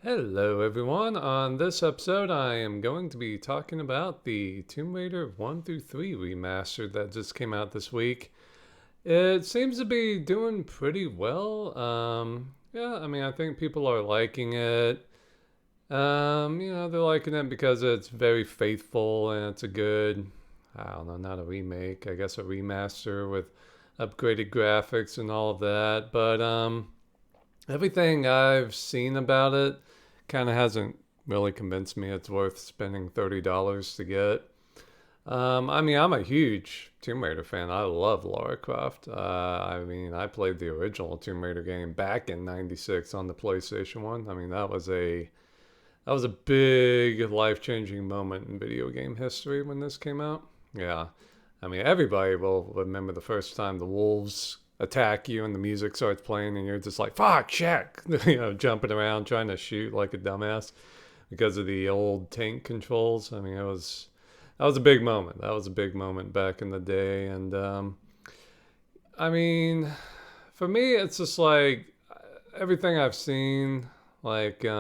Hello everyone, on this episode I am going to be talking about the Tomb Raider 1 through 3 remastered that just came out this week. It seems to be doing pretty well. Yeah, I mean I think people are liking it. They're liking it because it's very faithful and it's a good, I don't know, not a remake, I guess a remaster with upgraded graphics and all of that. But everything I've seen about it kind of hasn't really convinced me it's worth spending $30 to get. I mean, I'm a huge Tomb Raider fan. I love Lara Croft. I played the original Tomb Raider game back in '96 on the PlayStation 1. I mean, that was a big life-changing moment in video game history when this came out. Yeah. I mean, everybody will remember the first time the wolves attack you and the music starts playing and you're just like, fuck, shit, jumping around trying to shoot like a dumbass because of the old tank controls. I mean, that was a big moment. That was a big moment back in the day. And I mean, for me, it's just like everything I've seen, like, this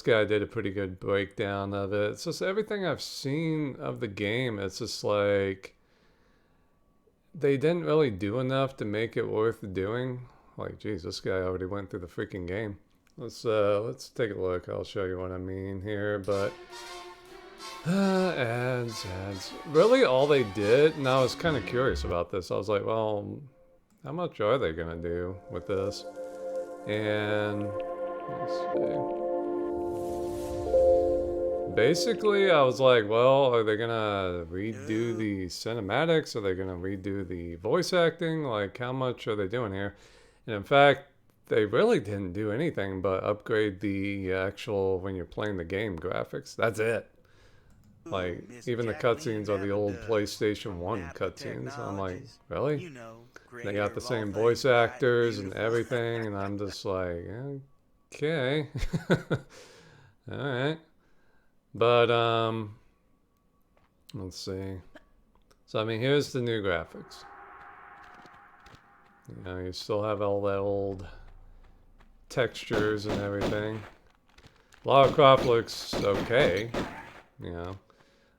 guy did a pretty good breakdown of it. It's just everything I've seen of the game. It's just like they didn't really do enough to make it worth doing. Like, geez, this guy already went through the freaking game. Let's take a look. I'll show you what I mean here. But ads. Really, all they did, and I was kind of curious about this. I was like, well, how much are they gonna do with this? And let's see. Basically, I was like, well, are they gonna redo the cinematics? Are they gonna redo the voice acting? Like, how much are they doing here? And in fact, they really didn't do anything but upgrade the actual, when you're playing the game, graphics. That's it. Like, even the cutscenes are the old PlayStation 1 cutscenes. I'm like, really? They got the same voice actors and everything, and I'm just like, okay. Alright. But, let's see. So, I mean, here's the new graphics. You still have all that old textures and everything. Lara Croft looks okay,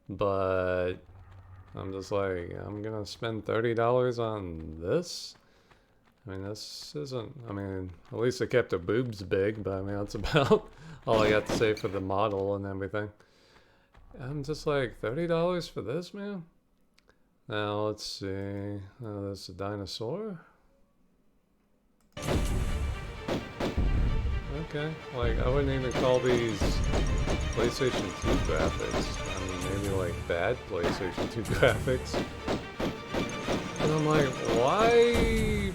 but I'm just like, I'm gonna spend $30 on this? I mean, this isn't, at least they kept her boobs big, but I mean, that's about all I got to say for the model and everything. I'm just like, $30 for this, man? Now, let's see. Oh, there's a dinosaur? Okay. Like, I wouldn't even call these PlayStation 2 graphics. I mean, maybe like bad PlayStation 2 graphics. And I'm like, why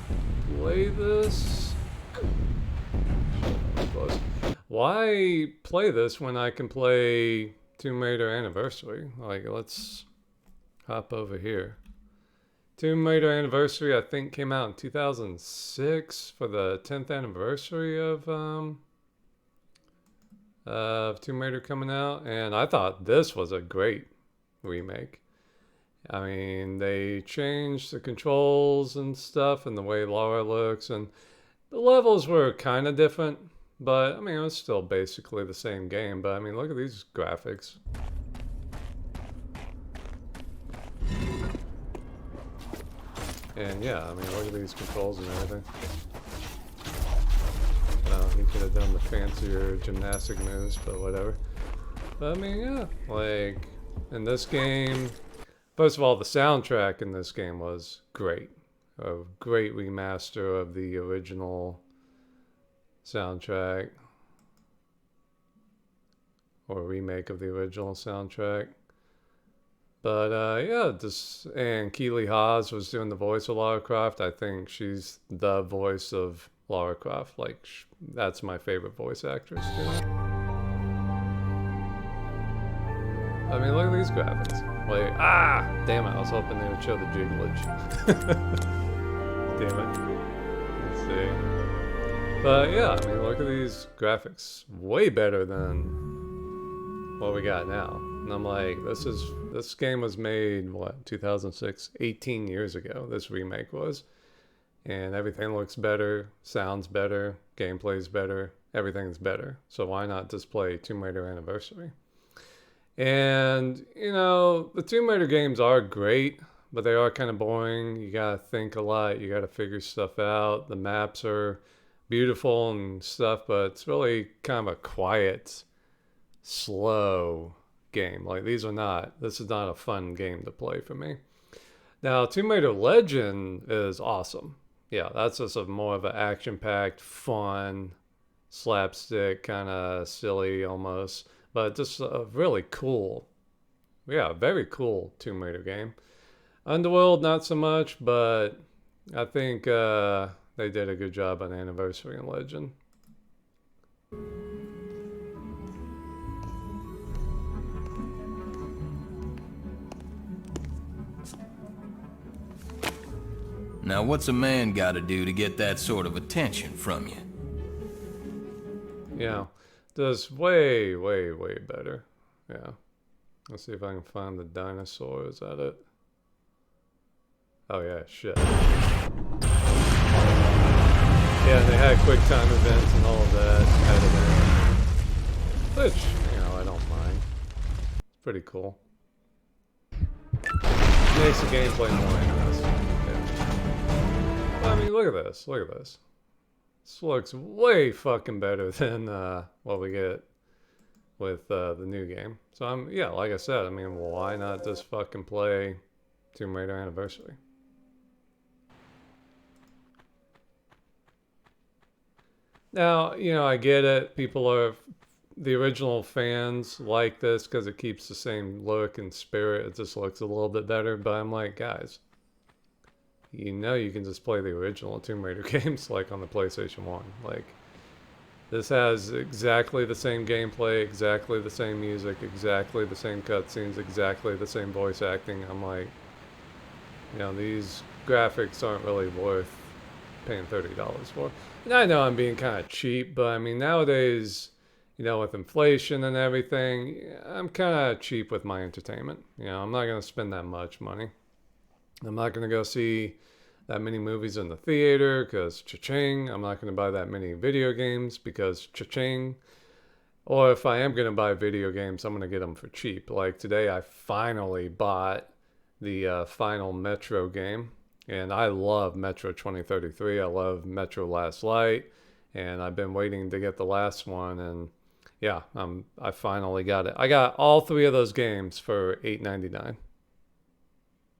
play this? Why play this when I can play Tomb Raider Anniversary? Like, let's hop over here. Tomb Raider Anniversary, I think, came out in 2006 for the 10th anniversary of Tomb Raider coming out, and I thought this was a great remake. I mean, they changed the controls and stuff and the way Lara looks, and the levels were kind of different, but I mean, it was still basically the same game. But I mean, look at these graphics. And yeah, I mean, look at these controls and everything. He could have done the fancier gymnastic moves, but whatever. But I mean, yeah, like, in this game, first of all, the soundtrack in this game was great. A great remaster of the original soundtrack. Or remake of the original soundtrack. But and Keely Haas was doing the voice of Lara Croft. I think she's the voice of Lara Croft. Like, that's my favorite voice actress. I mean, look at these graphics. Like, damn it, I was hoping they would show the jigglage. Damn it. Let's see. But yeah, I mean, look at these graphics. Way better than what we got now. And I'm like, this game was made, 2006? 18 years ago, this remake was. And everything looks better, sounds better, gameplay's better, everything's better. So why not just play Tomb Raider Anniversary? And, you know, the Tomb Raider games are great, but they are kind of boring. You gotta think a lot, you gotta figure stuff out. The maps are beautiful and stuff, but it's really kind of a quiet, slow game. Like, this is not a fun game to play for me. Now, Tomb Raider Legend is awesome. Yeah, that's just more of an action-packed, fun, slapstick, kind of silly almost, but just a really cool, yeah, very cool Tomb Raider game. Underworld, not so much, but I think they did a good job on Anniversary and Legend. Now, what's a man gotta do to get that sort of attention from you? Yeah, does way, way, way better. Yeah. Let's see if I can find the dinosaurs at it. Oh yeah, shit. Yeah, they had quick time events and all of that added in. Which, you know, I don't mind. It's pretty cool. Makes the gameplay more interesting. Yeah. I mean, look at this. Look at this. This looks way fucking better than what we get with the new game. So yeah, like I said, I mean, why not just fucking play Tomb Raider Anniversary? Now, you know, I get it. The original fans like this because it keeps the same look and spirit. It just looks a little bit better. But I'm like, guys, you know you can just play the original Tomb Raider games like on the PlayStation 1. Like, this has exactly the same gameplay, exactly the same music, exactly the same cutscenes, exactly the same voice acting. I'm like, you know, these graphics aren't really worth paying $30 for. And I know I'm being kind of cheap, but I mean, nowadays, you know, with inflation and everything, I'm kind of cheap with my entertainment. You know, I'm not going to spend that much money. I'm not going to go see that many movies in the theater because cha-ching. I'm not going to buy that many video games because cha-ching. Or if I am going to buy video games, I'm going to get them for cheap. Like today, I finally bought the final Metro game. And I love Metro 2033. I love Metro Last Light. And I've been waiting to get the last one. And yeah, I finally got it. I got all three of those games for $8.99.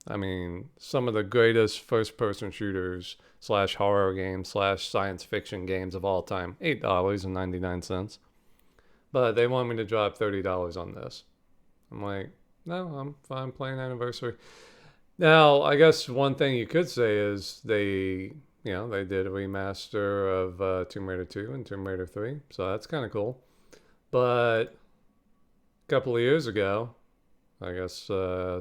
I mean, some of the greatest first-person shooters / horror games / science fiction games of all time. $8.99. But they want me to drop $30 on this. I'm like, no, I'm fine playing Anniversary. Now, I guess one thing you could say is they did a remaster of Tomb Raider 2 and Tomb Raider 3. So that's kind of cool. But a couple of years ago, I guess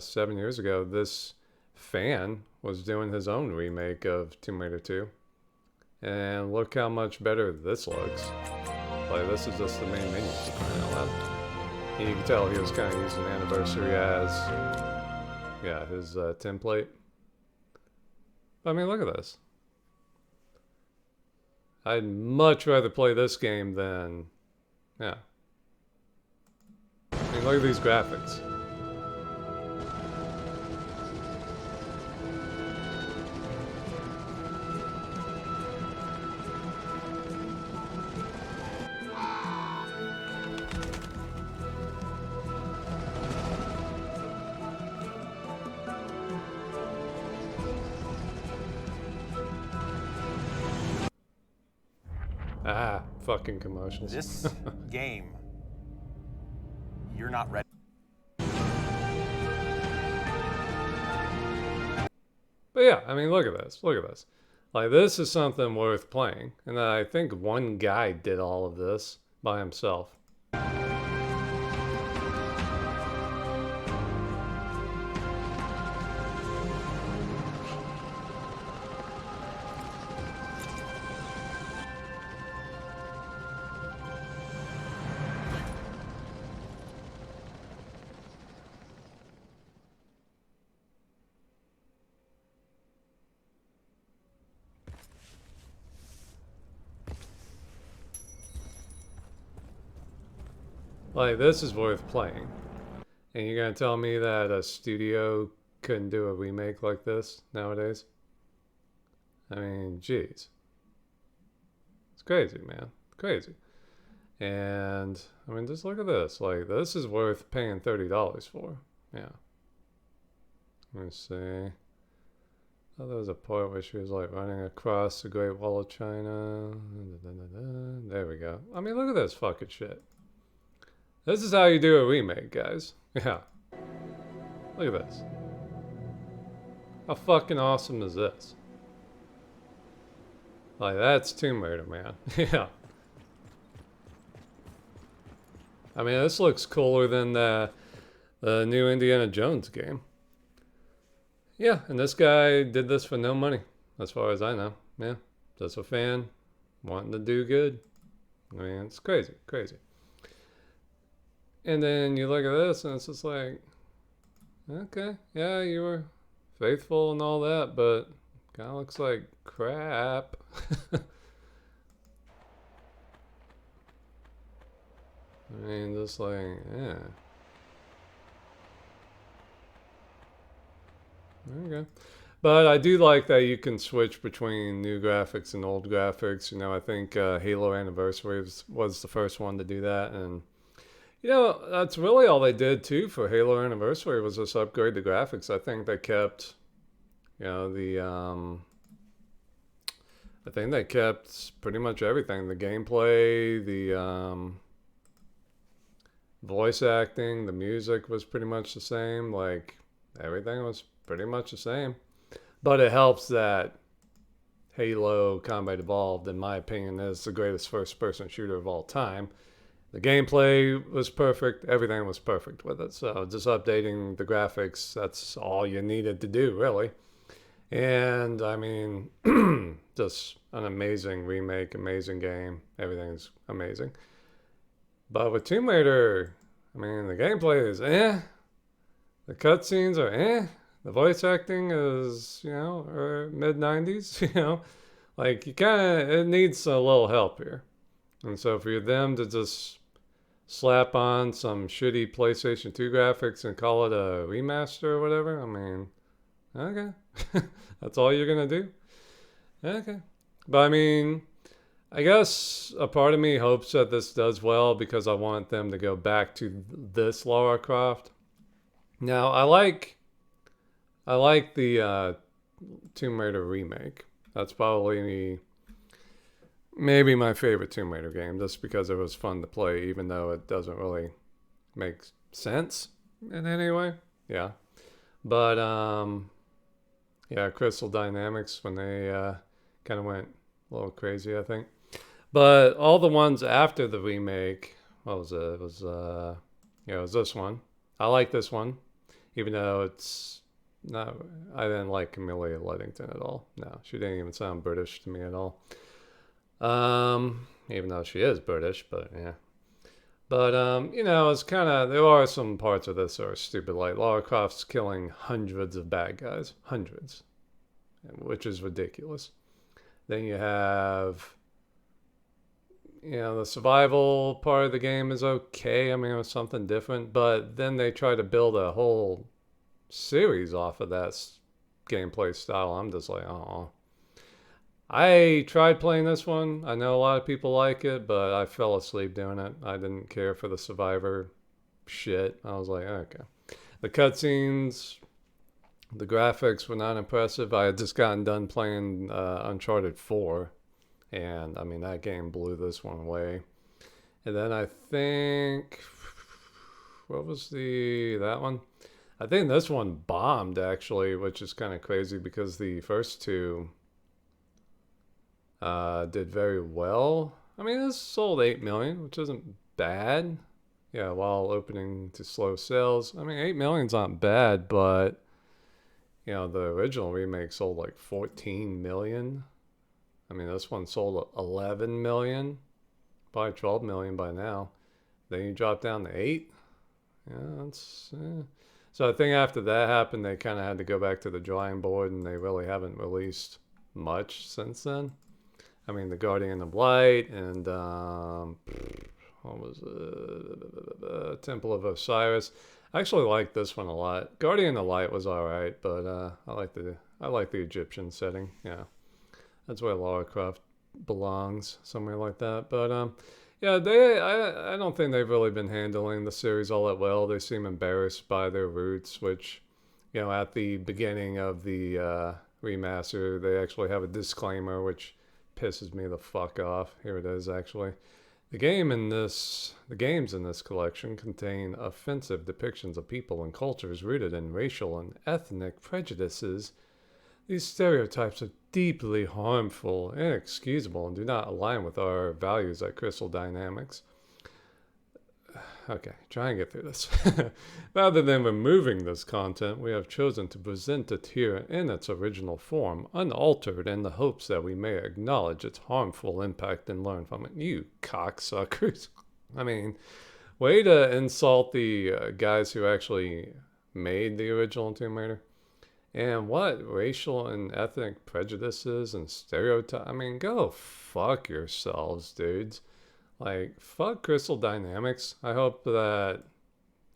7 years ago, this fan was doing his own remake of Tomb Raider 2. And look how much better this looks. Like, this is just the main menu. And you can tell he was kind of using Anniversary as, yeah, his template. But, I mean, look at this. I'd much rather play this game than, yeah. I mean, look at these graphics. Ah, fucking commercials. This game, you're not ready. But yeah, I mean, look at this. Look at this. Like, this is something worth playing. And I think one guy did all of this by himself. Like, this is worth playing. And you're gonna tell me that a studio couldn't do a remake like this nowadays? I mean, jeez. It's crazy, man. Crazy. And, I mean, just look at this. Like, this is worth paying $30 for. Yeah. Let me see. Oh, there was a part where she was like running across the Great Wall of China. There we go. I mean, look at this fucking shit. This is how you do a remake, guys. Yeah. Look at this. How fucking awesome is this? Like, that's Tomb Raider, man. Yeah. I mean, this looks cooler than the new Indiana Jones game. Yeah, and this guy did this for no money, as far as I know. Yeah, just a fan wanting to do good. I mean, it's crazy, crazy. And then you look at this, and it's just like, okay, yeah, you were faithful and all that, but kind of looks like crap. I mean, just like, yeah. There you go. But I do like that you can switch between new graphics and old graphics. You know, I think Halo Anniversary was the first one to do that. And, you know, that's really all they did, too, for Halo Anniversary was just upgrade the graphics. I think they kept, you know, I think they kept pretty much everything. The gameplay, the voice acting, the music was pretty much the same. Like, everything was pretty much the same. But it helps that Halo Combat Evolved, in my opinion, is the greatest first-person shooter of all time. The gameplay was perfect. Everything was perfect with it. So just updating the graphics, that's all you needed to do, really. And, I mean, just an amazing remake, amazing game. Everything's amazing. But with Tomb Raider, I mean, the gameplay is eh. The cutscenes are eh. The voice acting is, you know, mid-90s, you know. Like, you kind of, it needs a little help here. And so for them to just slap on some shitty PlayStation 2 graphics and call it a remaster or whatever, I mean, okay. That's all you're going to do? Okay. But I mean, I guess a part of me hopes that this does well because I want them to go back to this Lara Croft. Now, I like the Tomb Raider remake. That's probably maybe my favorite Tomb Raider game, just because it was fun to play, even though it doesn't really make sense in any way. Yeah, but yeah, Crystal Dynamics when they kind of went a little crazy, I think. But all the ones after the remake, what was it? It was yeah, it was this one. I like this one, even though it's. No, I didn't like Amelia Luddington at all. No, she didn't even sound British to me at all. Even though she is British, but yeah. But, you know, it's kind of, there are some parts of this that are stupid. Like Lara Croft's killing hundreds of bad guys. Hundreds. Which is ridiculous. Then you have, you know, the survival part of the game is okay. I mean, it was something different. But then they try to build a whole series off of that gameplay style. I'm just like, oh. I tried playing this one. I know a lot of people like it, but I fell asleep doing it. I didn't care for the survivor shit. I was like, okay. The cutscenes, the graphics were not impressive. I had just gotten done playing Uncharted 4, and I mean, that game blew this one away. And then I think, what was that one? I think this one bombed, actually, which is kind of crazy because the first two did very well. I mean, this sold 8 million, which isn't bad. Yeah, while opening to slow sales. I mean, 8 million's not bad, but, you know, the original remake sold like 14 million. I mean, this one sold 11 million, probably 12 million by now. Then you drop down to 8. Yeah, that's... So I think after that happened, they kind of had to go back to the drawing board, and they really haven't released much since then. I mean, The Guardian of Light and what was Temple of Osiris. I actually like this one a lot. Guardian of Light was alright, but I like the Egyptian setting. Yeah, that's where Lara Croft belongs, somewhere like that. But yeah, I don't think they've really been handling the series all that well. They seem embarrassed by their roots, which, at the beginning of the remaster, they actually have a disclaimer, which pisses me the fuck off. Here it is, actually. The games in this collection contain offensive depictions of people and cultures rooted in racial and ethnic prejudices. These stereotypes are deeply harmful, inexcusable, and do not align with our values at Crystal Dynamics. Okay, try and get through this. Rather than removing this content, we have chosen to present it here in its original form, unaltered, in the hopes that we may acknowledge its harmful impact and learn from it. You cocksuckers. I mean, way to insult the guys who actually made the original Tomb Raider. And what racial and ethnic prejudices and stereotypes? I mean, go fuck yourselves, dudes. Like, fuck Crystal Dynamics. I hope that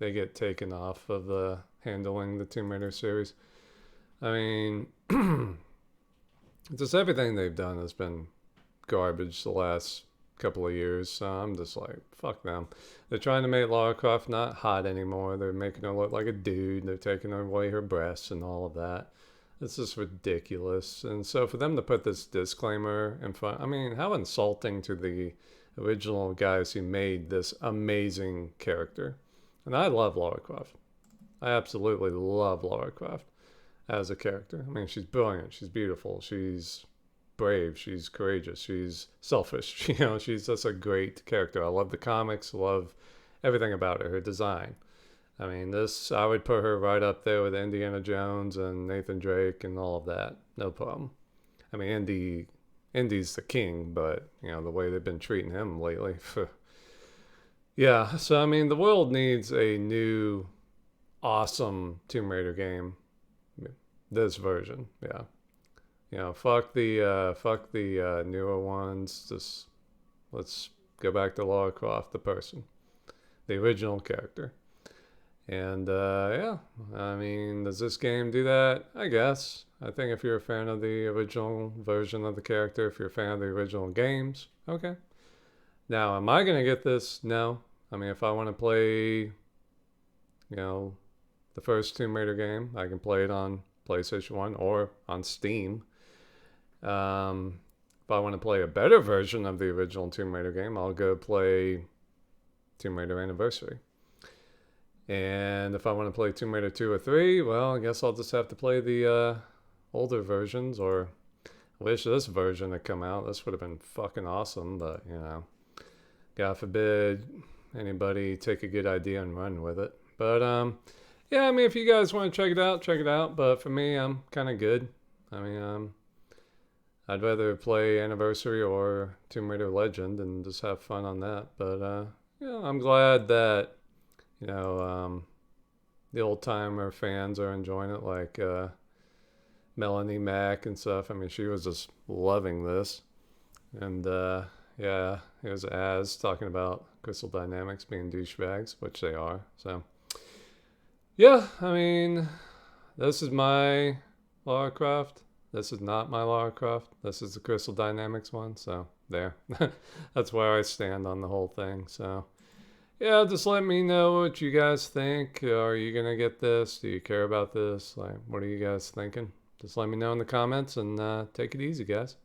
they get taken off of the handling the Tomb Raider series. I mean, just everything they've done has been garbage the last couple of years. So I'm just like, fuck them. They're trying to make Lara Croft not hot anymore. They're making her look like a dude. They're taking away her breasts and all of that. It's just ridiculous. And so for them to put this disclaimer in front, I mean, how insulting to the original guys who made this amazing character. And I love Lara Croft. I absolutely love Lara Croft as a character. I mean, she's brilliant. She's beautiful. She's brave. She's courageous. She's selfish. She's just a great character. I love the comics. I love everything about her design. I mean, I would put her right up there with Indiana Jones and Nathan Drake and all of that. No problem. I mean, Indy's the king, but, the way they've been treating him lately. Yeah, so, I mean, the world needs a new, awesome Tomb Raider game. This version, yeah. Fuck the newer ones. Just, let's go back to Lara Croft, the person. The original character. And, yeah, I mean, does this game do that? I guess. I think if you're a fan of the original version of the character, if you're a fan of the original games, okay. Now, am I going to get this? No. I mean, if I want to play, the first Tomb Raider game, I can play it on PlayStation 1 or on Steam. If I want to play a better version of the original Tomb Raider game, I'll go play Tomb Raider Anniversary. And if I want to play Tomb Raider 2 or 3, well, I guess I'll just have to play the older versions, or I wish this version had come out. This would have been fucking awesome, but, God forbid anybody take a good idea and run with it. But, yeah, I mean, if you guys want to check it out. But for me, I'm kind of good. I mean, I'd rather play Anniversary or Tomb Raider Legend and just have fun on that. But, I'm glad that the old timer fans are enjoying it, like Melanie Mack and stuff. I mean, she was just loving this. And yeah, here's Az talking about Crystal Dynamics being douchebags, which they are. So yeah, I mean, this is my Lara Croft. This is not my Lara Croft. This is the Crystal Dynamics one. So there. That's where I stand on the whole thing. So yeah, just let me know what you guys think. Are you going to get this? Do you care about this? Like, what are you guys thinking? Just let me know in the comments and take it easy, guys.